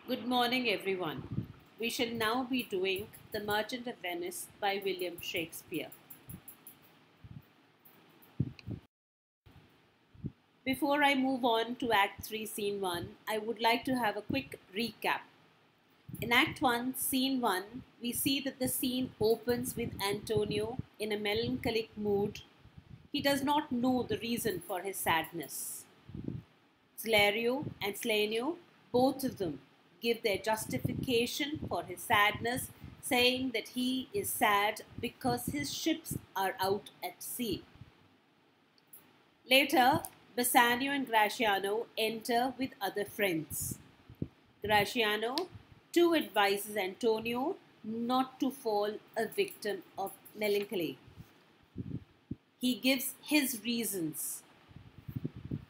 Good morning, everyone. We shall now be doing The Merchant of Venice by William Shakespeare. Before I move on to Act 3, Scene 1, I would like to have a quick recap. In Act 1, Scene 1, we see that the scene opens with Antonio in a melancholic mood. He does not know the reason for his sadness. Slario and Slanio, both of them, give their justification for his sadness, saying that he is sad because his ships are out at sea. Later, Bassanio and Gratiano enter with other friends. Gratiano too advises Antonio not to fall a victim of melancholy. He gives his reasons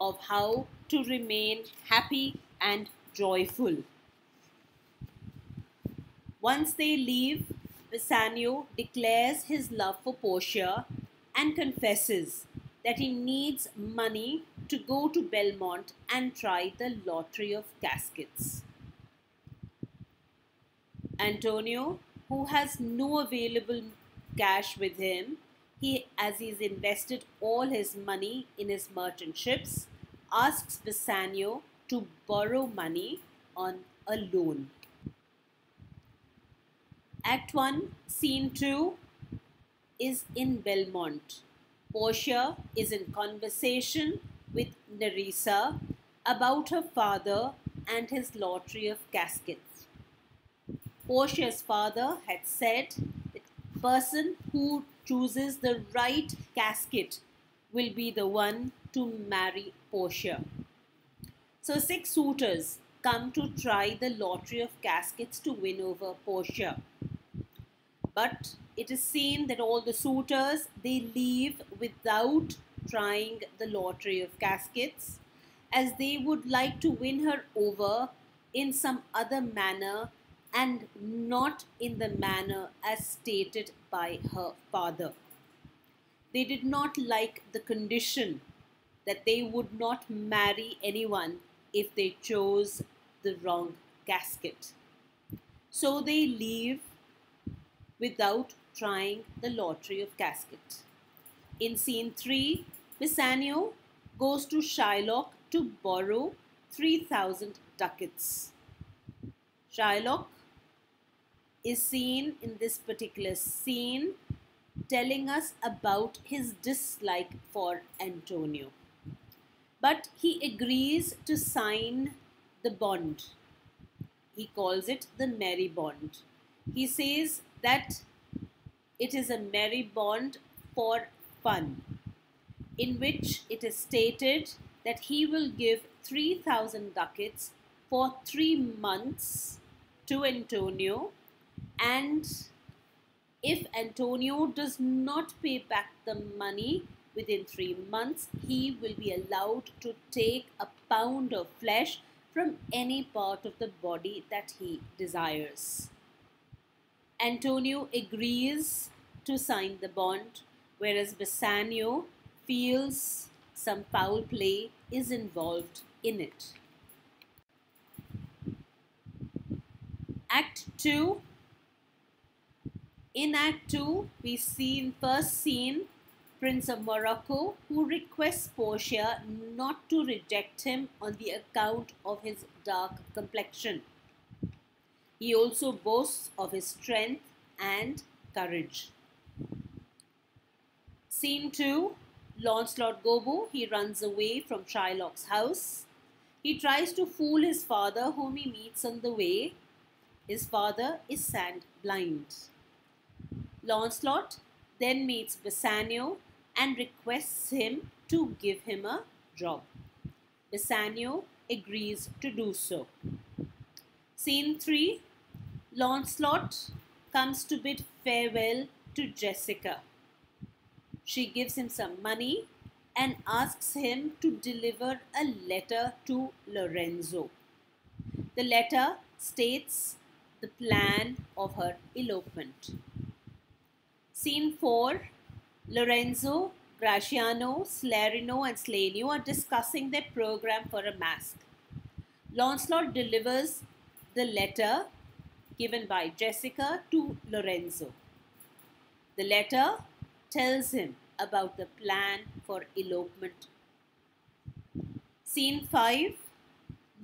of how to remain happy and joyful. Once they leave, Bassanio declares his love for Portia and confesses that he needs money to go to Belmont and try the lottery of caskets. Antonio, who has no available cash with him, as he's invested all his money in his merchant ships, asks Bassanio to borrow money on a loan. Act 1, Scene 2 is in Belmont. Portia is in conversation with Nerissa about her father and his lottery of caskets. Portia's father had said that the person who chooses the right casket will be the one to marry Portia. So 6 suitors come to try the lottery of caskets to win over Portia. But it is seen that all the suitors, they leave without trying the lottery of caskets, as they would like to win her over in some other manner and not in the manner as stated by her father. They did not like the condition that they would not marry anyone if they chose the wrong casket. So they leave without trying the lottery of casket. In Scene 3, Bassanio goes to Shylock to borrow 3,000 ducats. Shylock is seen in this particular scene telling us about his dislike for Antonio. But he agrees to sign the bond. He calls it the merry bond. He says that it is a merry bond for fun, in which it is stated that he will give 3,000 ducats for 3 months to Antonio, and if Antonio does not pay back the money within 3 months, he will be allowed to take a pound of flesh from any part of the body that he desires. Antonio agrees to sign the bond, whereas Bassanio feels some foul play is involved in it. Act 2. In Act 2, we see in first scene Prince of Morocco, who requests Portia not to reject him on the account of his dark complexion. He also boasts of his strength and courage. Scene 2, Launcelot Gobbo, he runs away from Shylock's house. He tries to fool his father, whom he meets on the way. His father is sand blind. Launcelot then meets Bassanio and requests him to give him a job. Bassanio agrees to do so. Scene 3, Launcelot comes to bid farewell to Jessica. She gives him some money and asks him to deliver a letter to Lorenzo. The letter states the plan of her elopement. Scene 4, Lorenzo, Gratiano, Slarino and Slanio are discussing their program for a masque. Launcelot delivers the letter given by Jessica to Lorenzo. The letter tells him about the plan for elopement. Scene 5.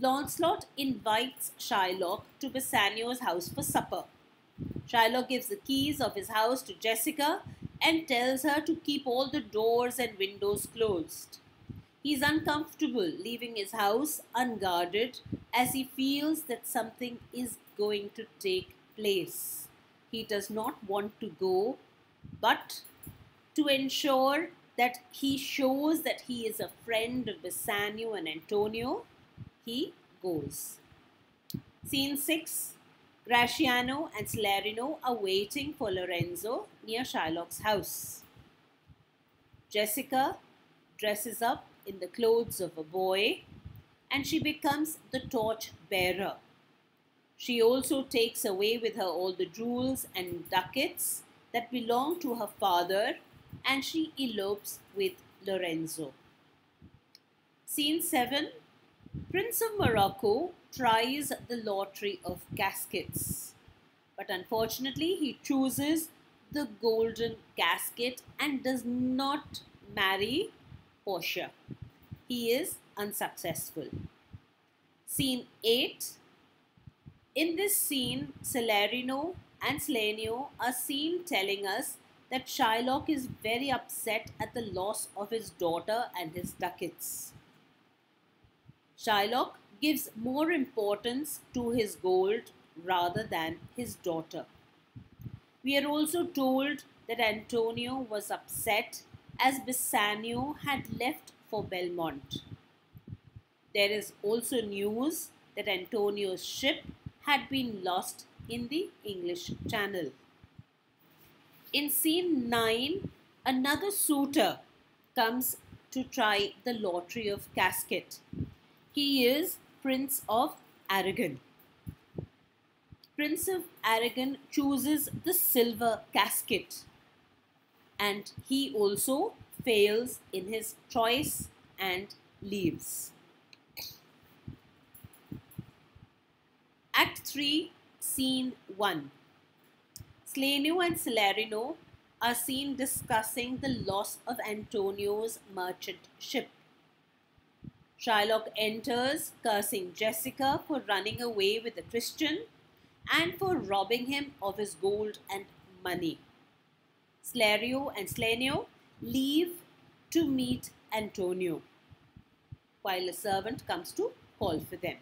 Lancelot invites Shylock to Bassanio's house for supper. Shylock gives the keys of his house to Jessica and tells her to keep all the doors and windows closed. He is uncomfortable leaving his house unguarded as he feels that something is going to take place. He does not want to go, but to ensure that he shows that he is a friend of Bassanio and Antonio, he goes. Scene 6. Gratiano and Salarino are waiting for Lorenzo near Shylock's house. Jessica dresses up in the clothes of a boy and she becomes the torch bearer. She also takes away with her all the jewels and ducats that belong to her father and she elopes with Lorenzo. Scene 7. Prince of Morocco tries the lottery of caskets, but unfortunately he chooses the golden casket and does not marry Portia. He is unsuccessful. Scene 8. In this scene, Salarino and Slanio are seen telling us that Shylock is very upset at the loss of his daughter and his ducats. Shylock gives more importance to his gold rather than his daughter. We are also told that Antonio was upset as Bassanio had left for Belmont. There is also news that Antonio's ship had been lost in the English Channel. In scene 9, another suitor comes to try the lottery of casket. He is Prince of Aragon. Prince of Aragon chooses the silver casket and he also fails in his choice and leaves. Act 3, Scene 1. Slanio and Salarino are seen discussing the loss of Antonio's merchant ship. Shylock enters, cursing Jessica for running away with a Christian and for robbing him of his gold and money. Slario and Slanio leave to meet Antonio, while a servant comes to call for them.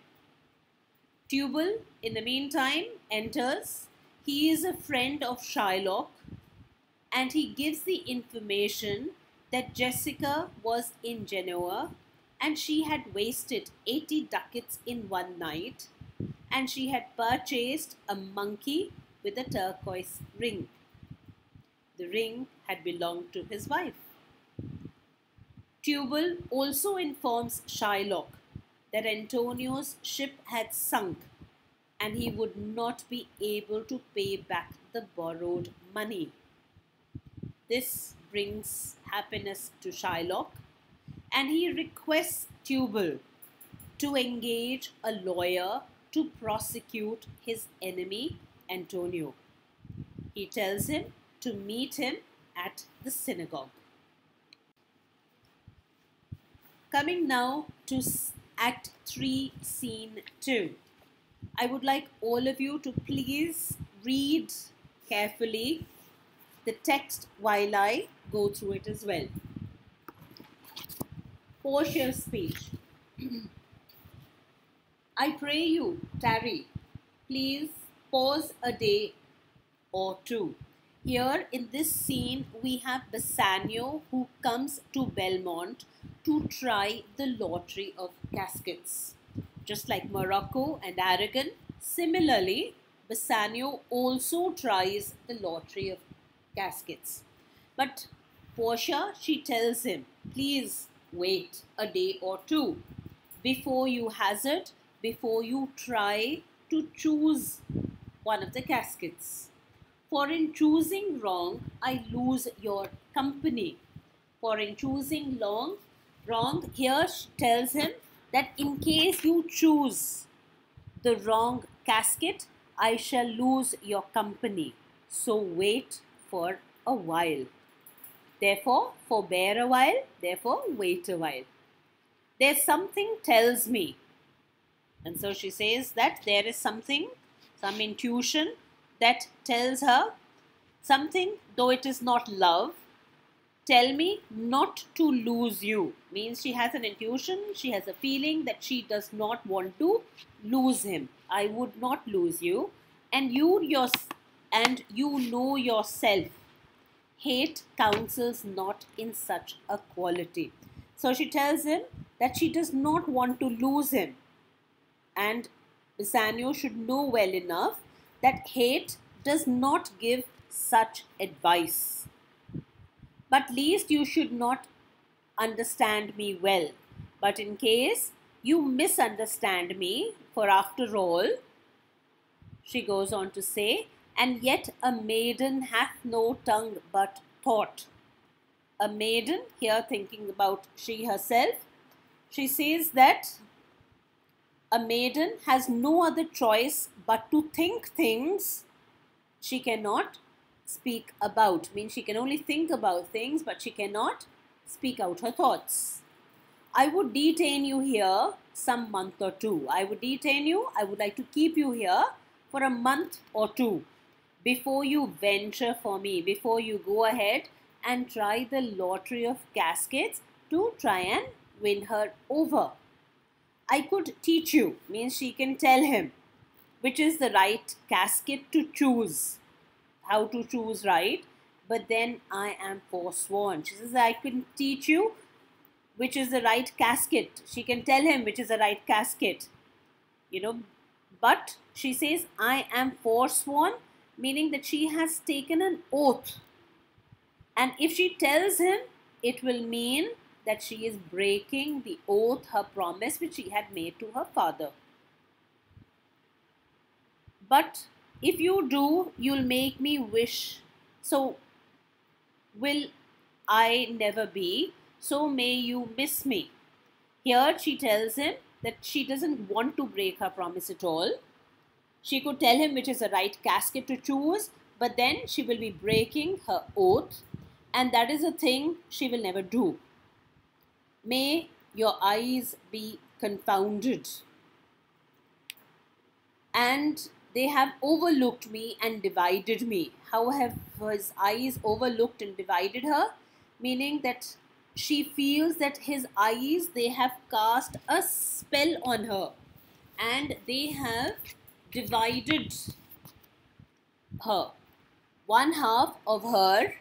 Tubal, in the meantime, enters. He is a friend of Shylock and he gives the information that Jessica was in Genoa and she had wasted 80 ducats in one night and she had purchased a monkey with a turquoise ring. The ring had belonged to his wife. Tubal also informs Shylock that Antonio's ship had sunk and he would not be able to pay back the borrowed money. This brings happiness to Shylock and he requests Tubal to engage a lawyer to prosecute his enemy Antonio. He tells him to meet him at the synagogue. Coming now to Act 3, Scene 2. I would like all of you to please read carefully the text while I go through it as well. Portia's speech. I pray you, tarry. Please pause a day or two. Here in this scene, we have Bassanio who comes to Belmont to try the lottery of caskets. Just like Morocco and Aragon, similarly, Bassanio also tries the lottery of caskets. But Portia, she tells him, please wait a day or two before you hazard, before you try to choose one of the caskets. For in choosing wrong, I lose your company. For in choosing wrong, here she tells him that in case you choose the wrong casket, I shall lose your company. So wait for a while. Therefore, forbear a while. Therefore, wait a while. There's something tells me. And so she says that there is something, some intuition that tells her something, though it is not love, tell me not to lose you. Means she has an intuition, she has a feeling that she does not want to lose him. I would not lose you. And you know yourself. Hate counsels not in such a quality. So she tells him that she does not want to lose him. And Bassanio should know well enough that hate does not give such advice. But least you should not understand me well. But in case you misunderstand me, for after all, she goes on to say, and yet a maiden hath no tongue but thought. A maiden, here thinking about she herself, she says that a maiden has no other choice but to think things she cannot speak about. Means she can only think about things, but she cannot speak out her thoughts. I would detain you here some month or two. I would detain you, I would like to keep you here for a month or two before you venture for me, before you go ahead and try the lottery of caskets to try and win her over. I could teach you, means she can tell him which is the right casket to choose, how to choose right, but then I am forsworn. She says, I can teach you which is the right casket. She can tell him which is the right casket, but she says, I am forsworn, meaning that she has taken an oath. And if she tells him, it will mean that she is breaking the oath, her promise which she had made to her father. But if you do, you'll make me wish. So will I never be. So may you miss me. Here she tells him that she doesn't want to break her promise at all. She could tell him which is the right casket to choose, but then she will be breaking her oath, and that is a thing she will never do. May your eyes be confounded. And they have overlooked me and divided me. How have his eyes overlooked and divided her? Meaning that she feels that his eyes, they have cast a spell on her and they have divided her. One half of her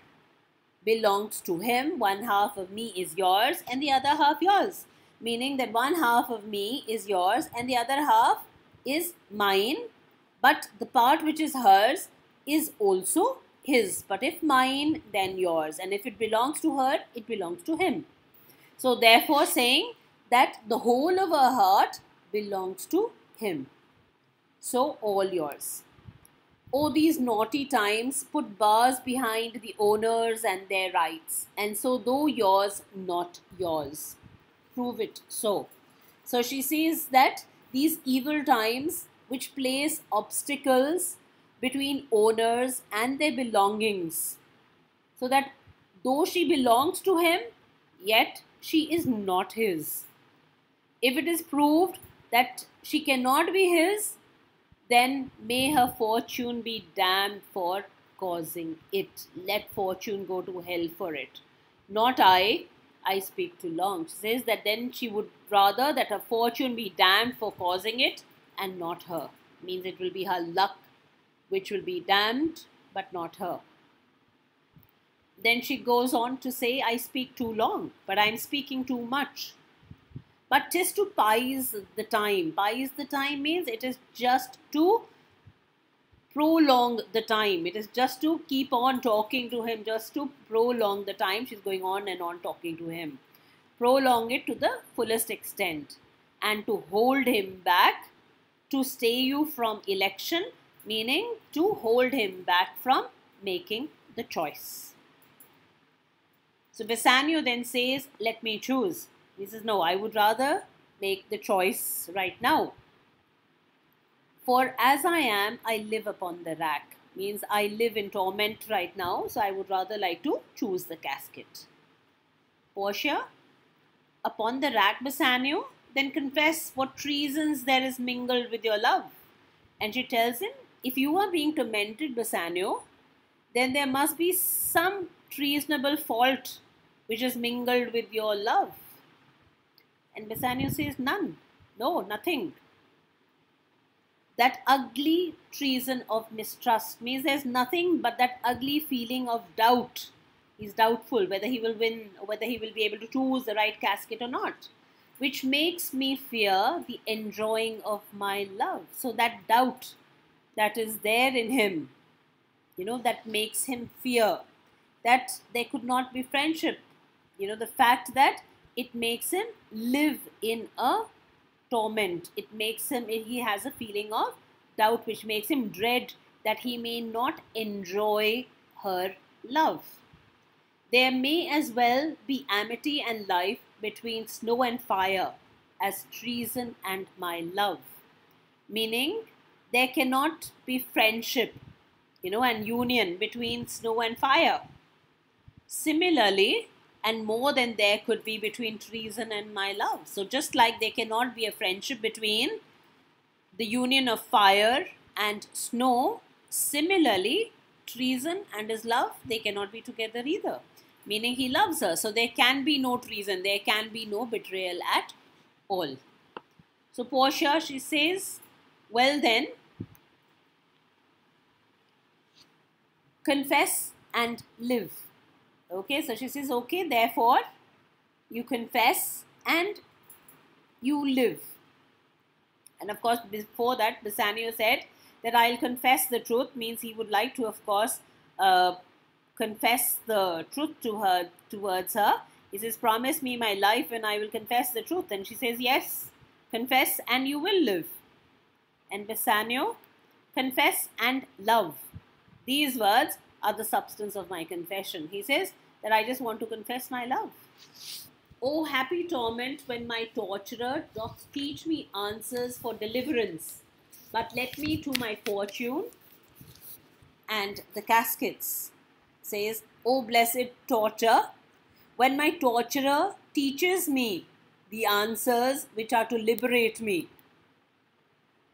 belongs to him, one half of me is yours, and the other half yours. Meaning that one half of me is yours and the other half is mine, but the part which is hers is also his. But if mine, then yours, and if it belongs to her, it belongs to him. So therefore saying that the whole of her heart belongs to him. So all yours. Oh, these naughty times put bars behind the owners and their rights, and so though yours, not yours. Prove it so. So she says that these evil times which place obstacles between owners and their belongings, so that though she belongs to him, yet she is not his. If it is proved that she cannot be his, then may her fortune be damned for causing it. Let fortune go to hell for it. Not I speak too long. She says that then she would rather that her fortune be damned for causing it and not her. Means it will be her luck which will be damned, but not her. Then she goes on to say, I speak too long, but I am speaking too much. But 'tis to pies the time. Pies the time means it is just to prolong the time. It is just to keep on talking to him, just to prolong the time. She's going on and on talking to him. Prolong it to the fullest extent. And to hold him back, to stay you from election, meaning to hold him back from making the choice. So Bassanio then says, let me choose. He says, no, I would rather make the choice right now. For as I am, I live upon the rack. Means I live in torment right now, so I would rather like to choose the casket. Portia, upon the rack, Bassanio, then confess what treasons there is mingled with your love. And she tells him, if you are being tormented, Bassanio, then there must be some treasonable fault which is mingled with your love. And Bassanio says, none. No, nothing. That ugly treason of mistrust means there's nothing but that ugly feeling of doubt. He's doubtful whether he will win or whether he will be able to choose the right casket or not, which makes me fear the enjoying of my love. So that doubt that is there in him, that makes him fear that there could not be friendship. The fact that it makes him live in a torment. It makes him, he has a feeling of doubt which makes him dread that he may not enjoy her love. There may as well be amity and life between snow and fire as treason and my love. Meaning, there cannot be friendship, and union between snow and fire. Similarly, and more than there could be between treason and my love. So just like there cannot be a friendship between the union of fire and snow, similarly, treason and his love, they cannot be together either. Meaning he loves her. So there can be no treason, there can be no betrayal at all. So Portia, she says, well then, confess and live. Okay, so she says, okay, therefore, you confess and you live. And of course, before that, Bassanio said that I'll confess the truth, means he would like to, of course, confess the truth towards her. He says, promise me my life and I will confess the truth. And she says, yes, confess and you will live. And Bassanio, confess and love. These words are the substance of my confession. He says that I just want to confess my love. O happy torment when my torturer doth teach me answers for deliverance, but let me to my fortune and the caskets. Says, O blessed torture, when my torturer teaches me the answers which are to liberate me.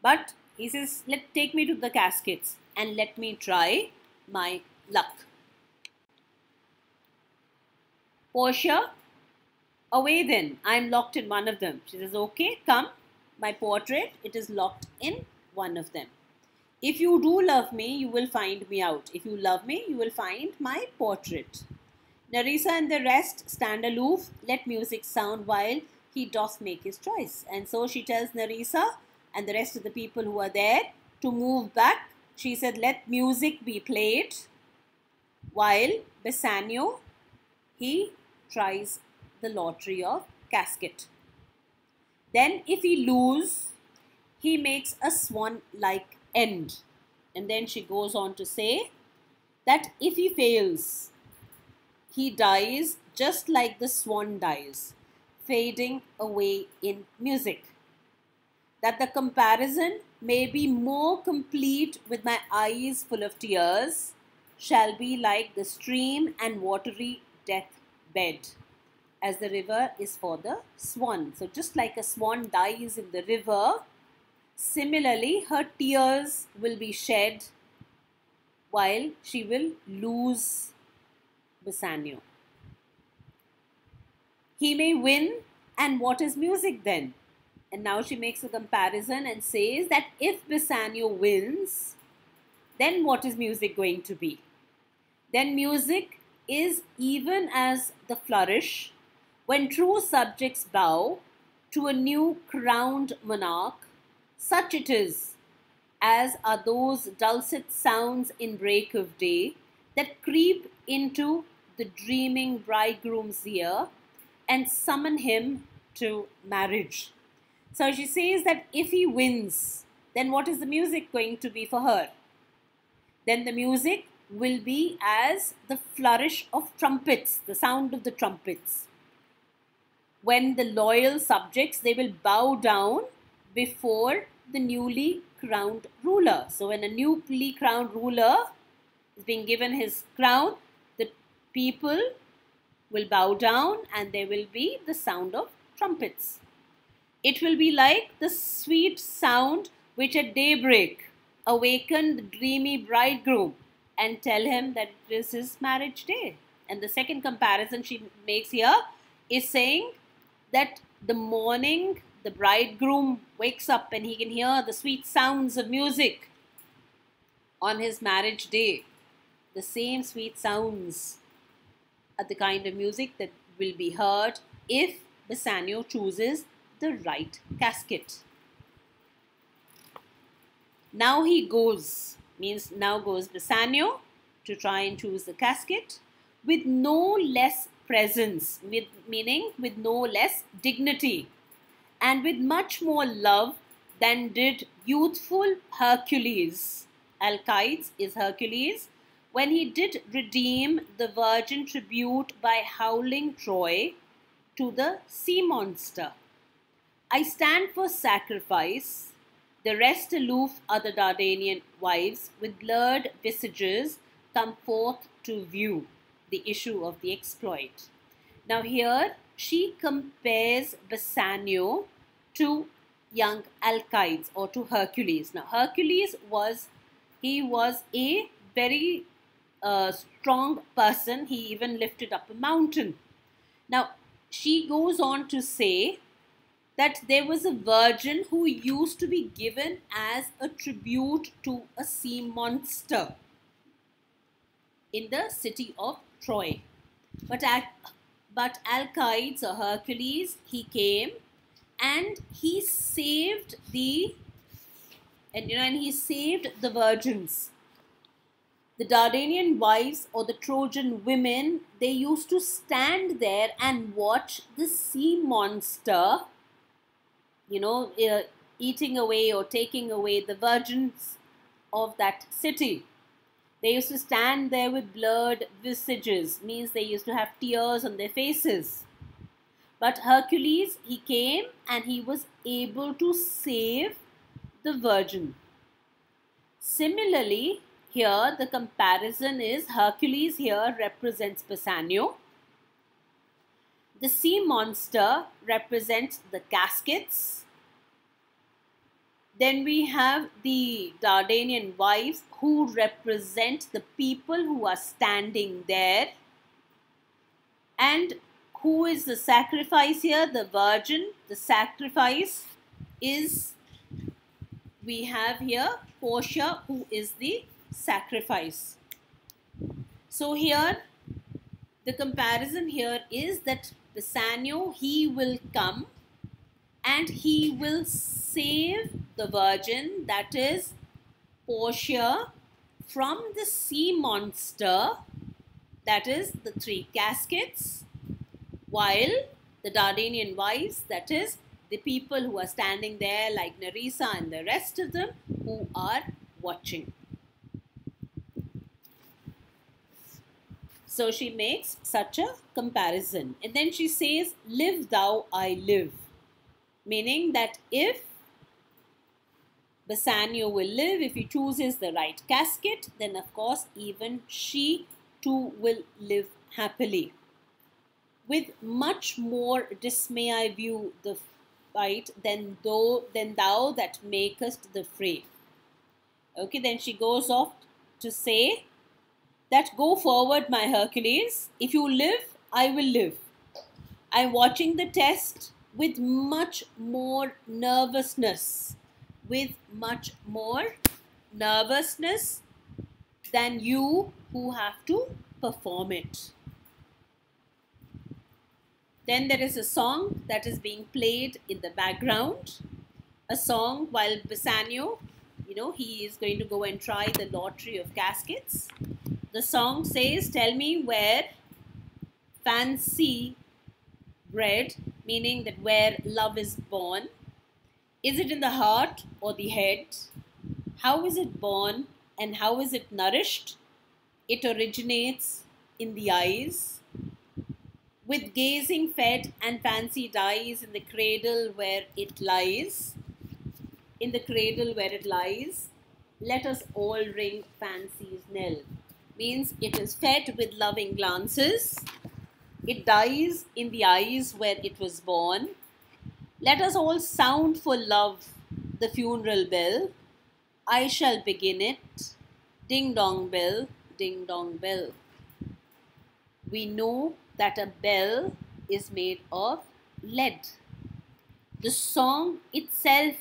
But he says, take me to the caskets and let me try my luck. Portia, away then, I am locked in one of them. She says, okay, come, my portrait, it is locked in one of them. If you do love me, you will find me out. If you love me, you will find my portrait. Nerissa and the rest stand aloof, let music sound while he doth make his choice. And so she tells Nerissa and the rest of the people who are there to move back. She said, let music be played while Bassanio, he tries the lottery of casket. Then if he lose, he makes a swan-like end. And then she goes on to say that if he fails, he dies just like the swan dies, fading away in music. That the comparison may be more complete with my eyes full of tears, shall be like the stream and watery death bed, as the river is for the swan. So just like a swan dies in the river, similarly her tears will be shed while she will lose Bassanio. He may win, and what is music then? And now she makes a comparison and says that if Bassanio wins, then what is music going to be? Then music is even as the flourish when true subjects bow to a new crowned monarch. Such it is, as are those dulcet sounds in break of day that creep into the dreaming bridegroom's ear and summon him to marriage. So she says that if he wins, then what is the music going to be for her? Then the music will be as the flourish of trumpets, the sound of the trumpets. When the loyal subjects, they will bow down before the newly crowned ruler. So when a newly crowned ruler is being given his crown, the people will bow down and there will be the sound of trumpets. It will be like the sweet sound which at daybreak awaken the dreamy bridegroom and tell him that it is his marriage day. And the second comparison she makes here is saying that the morning the bridegroom wakes up and he can hear the sweet sounds of music on his marriage day. The same sweet sounds are the kind of music that will be heard if Bassanio chooses the right casket. Now he goes, means now goes Bassanio to try and choose the casket with no less presence, meaning with no less dignity, and with much more love than did youthful Hercules. Alcides is Hercules, when he did redeem the virgin tribute by howling Troy to the sea monster. I stand for sacrifice. The rest aloof are the Dardanian wives, with blurred visages come forth to view the issue of the exploit. Now here she compares Bassanio to young Alcides or to Hercules. Now Hercules was a very strong person. He even lifted up a mountain. Now she goes on to say that there was a virgin who used to be given as a tribute to a sea monster in the city of Troy. But Alcides or Hercules, he came and he saved the virgins. The Dardanian wives or the Trojan women, they used to stand there and watch the sea monster, eating away or taking away the virgins of that city. They used to stand there with blurred visages, means they used to have tears on their faces. But Hercules, he came and he was able to save the virgin. Similarly, here the comparison is Hercules here represents Bassanio. The sea monster represents the caskets. Then we have the Dardanian wives who represent the people who are standing there. And who is the sacrifice here? The virgin. The sacrifice is, we have here Portia, who is the sacrifice. So here, the comparison here is that Bassanio, he will come and he will save the virgin, that is Portia, from the sea monster, that is the three caskets, while the Dardanian wives, that is the people who are standing there like Nerissa and the rest of them who are watching. So she makes such a comparison. And then she says, live thou, I live. Meaning that if Bassanio will live, if he chooses the right casket, then of course even she too will live happily. With much more dismay I view the fight than thou that makest the fray. Okay, then she goes off to say that go forward, my Hercules. If you live, I will live. I'm watching the test with much more nervousness. With much more nervousness than you who have to perform it. Then there is a song that is being played in the background. A song while Bassanio, he is going to go and try the lottery of caskets. The song says, tell me where fancy bred, meaning that where love is born. Is it in the heart or the head? How is it born and how is it nourished? It originates in the eyes. With gazing fed and fancy dies in the cradle where it lies. in the cradle where it lies, let us all ring fancy's knell. Means it is fed with loving glances. It dies in the eyes where it was born. Let us all sound for love the funeral bell. I shall begin it. Ding dong bell, ding dong bell. We know that a bell is made of lead. The song itself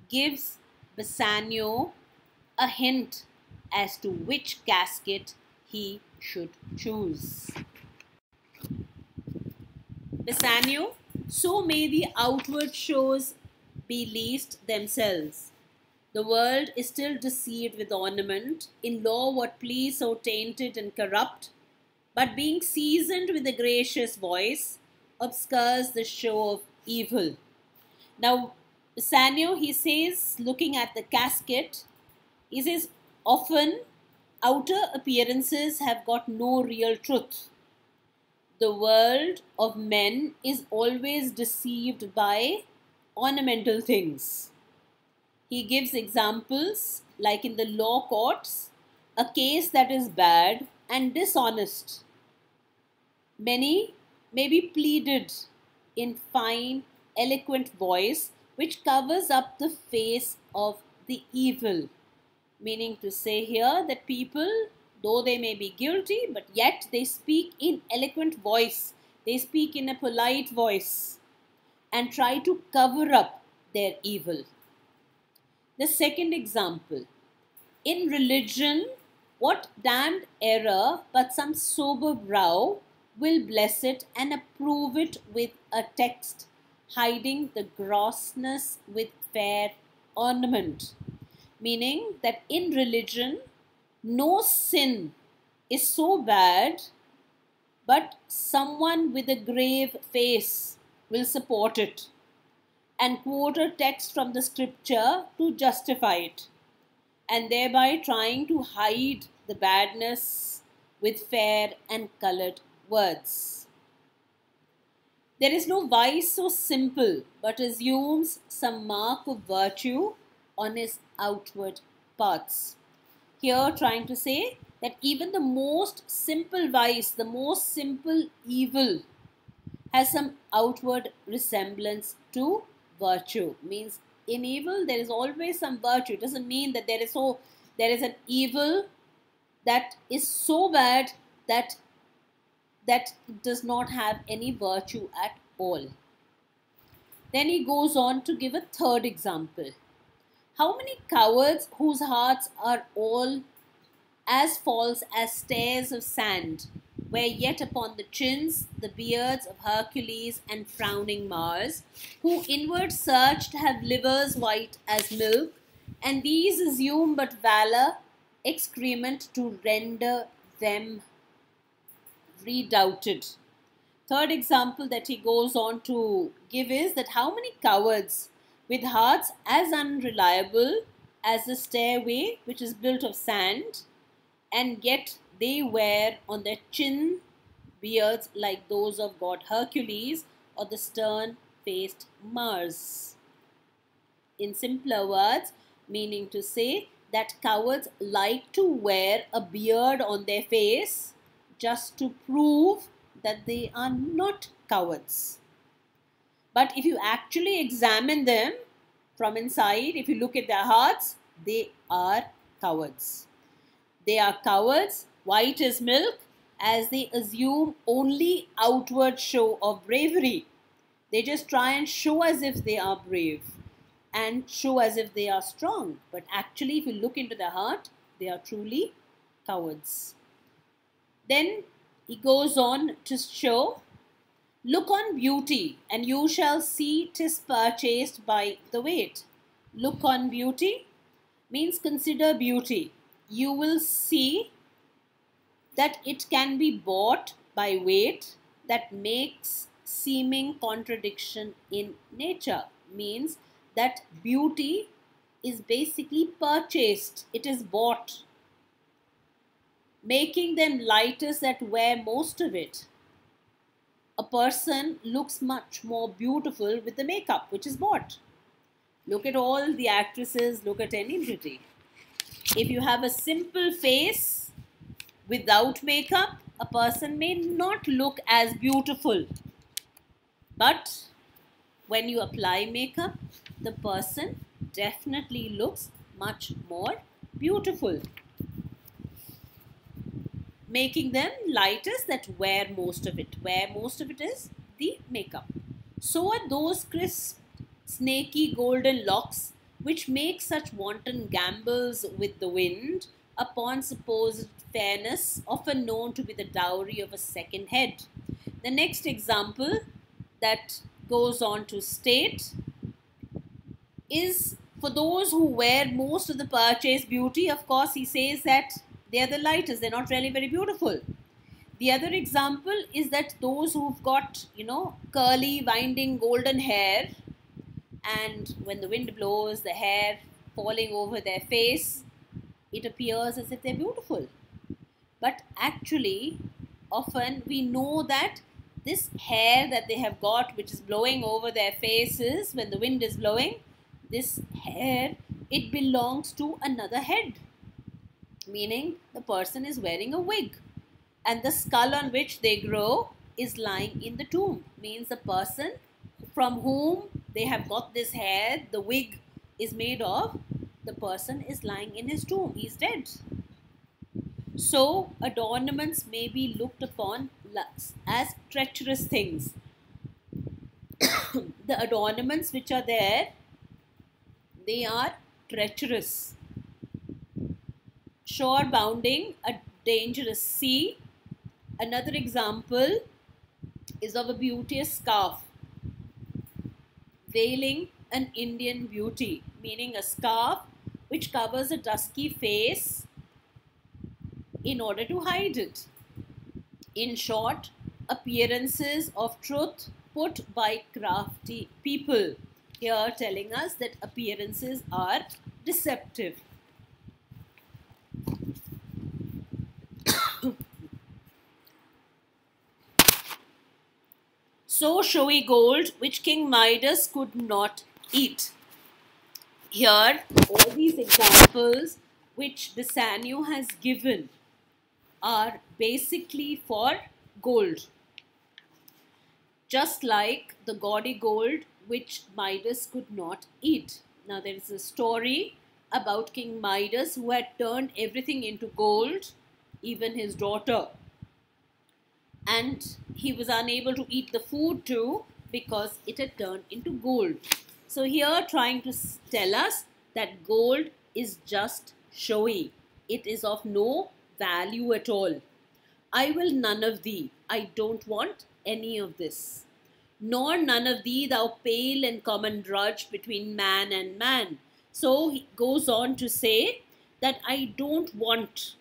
gives Bassanio a hint as to which casket he should choose. Bassanio, so may the outward shows be least themselves. The world is still deceived with ornament, in law what please so tainted and corrupt, but being seasoned with a gracious voice, obscures the show of evil. Now, Bassanio, he says, looking at the casket, he says, often outer appearances have got no real truth. The world of men is always deceived by ornamental things. He gives examples like in the law courts, a case that is bad and dishonest. Many may be pleaded in fine, eloquent voice which covers up the face of the evil. Meaning to say here that people, though they may be guilty, but yet they speak in eloquent voice. They speak in a polite voice and try to cover up their evil. The second example, in religion, what damned error but some sober brow will bless it and approve it with a text, hiding the grossness with fair ornament. Meaning that in religion, no sin is so bad, but someone with a grave face will support it and quote a text from the scripture to justify it, and thereby trying to hide the badness with fair and colored words. There is no vice so simple, but assumes some mark of virtue on his outward parts. Here trying to say that even the most simple vice, the most simple evil has some outward resemblance to virtue. Means in evil there is always some virtue. It doesn't mean that there is an evil that is so bad that does not have any virtue at all. Then he goes on to give a third example. How many cowards whose hearts are all as false as stairs of sand, where yet upon the chins the beards of Hercules and frowning Mars, who inward searched have livers white as milk, and these assume but valour excrement to render them redoubted. Third example that he goes on to give is that how many cowards with hearts as unreliable as the stairway which is built of sand, and yet they wear on their chin beards like those of god Hercules or the stern-faced Mars. In simpler words, meaning to say that cowards like to wear a beard on their face just to prove that they are not cowards. But if you actually examine them from inside, if you look at their hearts, they are cowards. They are cowards, white as milk, as they assume only outward show of bravery. They just try and show as if they are brave and show as if they are strong. But actually, if you look into their heart, they are truly cowards. Then he goes on to show, look on beauty, and you shall see 'tis purchased by the weight. Look on beauty means consider beauty. You will see that it can be bought by weight. That makes seeming contradiction in nature. Means that beauty is basically purchased. It is bought, making them lighters that wear most of it. A person looks much more beautiful with the makeup which is bought. Look at all the actresses, look at any beauty. If you have a simple face without makeup, a person may not look as beautiful. But when you apply makeup, the person definitely looks much more beautiful, making them lighters that wear most of it. Where most of it is the makeup. So are those crisp, snaky golden locks which make such wanton gambols with the wind upon supposed fairness, often known to be the dowry of a second head. The next example that goes on to state is for those who wear most of the purchased beauty. Of course, he says that they are the lightest, they're not really very beautiful. The other example is that those who've got, curly, winding, golden hair, and when the wind blows, the hair falling over their face, it appears as if they're beautiful. But actually, often we know that this hair that they have got, which is blowing over their faces when the wind is blowing, this hair, it belongs to another head, meaning the person is wearing a wig, and the skull on which they grow is lying in the tomb, means the person from whom they have got this hair, the wig is made of, the person is lying in his tomb, he's dead. So adornments may be looked upon as treacherous things. The adornments which are there, they are treacherous, shore bounding a dangerous sea. Another example is of a beauteous scarf veiling an Indian beauty, meaning a scarf which covers a dusky face in order to hide it. In short, appearances of truth put by crafty people. Here telling us that appearances are deceptive. So showy gold which King Midas could not eat. Here, all these examples which Bassanio has given are basically for gold. Just like the gaudy gold which Midas could not eat. Now there is a story about King Midas who had turned everything into gold, even his daughter. And he was unable to eat the food too because it had turned into gold. So here trying to tell us that gold is just showy. It is of no value at all. I will none of thee. I don't want any of this. Nor none of thee, thou pale and common drudge between man and man. So he goes on to say that I don't want,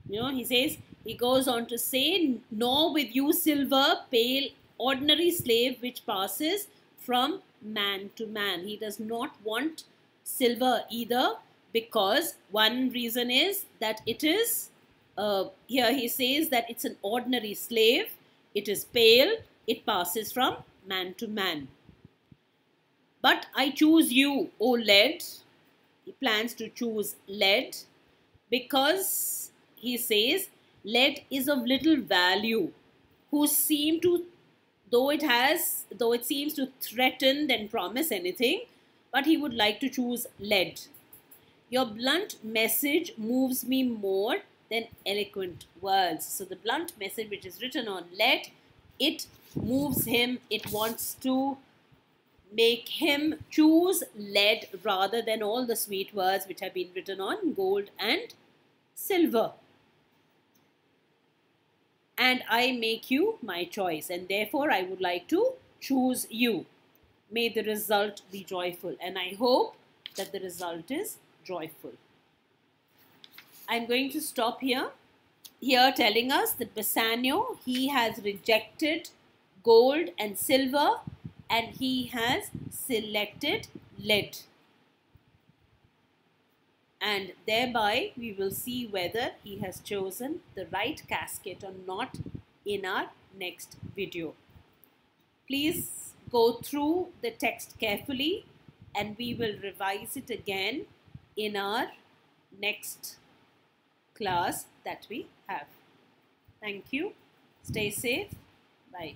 he goes on to say, nor with you silver, pale, ordinary slave which passes from man to man. He does not want silver either, because one reason is that it is, here he says that it's an ordinary slave, it is pale, it passes from man to man. But I choose you, O lead. He plans to choose lead because he says lead is of little value, who seem to, though it seems to threaten and promise anything, but he would like to choose lead. Your blunt message moves me more than eloquent words. So the blunt message which is written on lead, it moves him, it wants to make him choose lead rather than all the sweet words which have been written on gold and silver. And I make you my choice, and therefore I would like to choose you. May the result be joyful, and I hope that the result is joyful. I'm going to stop here. Here telling us that Bassanio, he has rejected gold and silver and he has selected lead. And thereby we will see whether he has chosen the right casket or not in our next video. Please go through the text carefully and we will revise it again in our next class that we have. Thank you. Stay safe. Bye.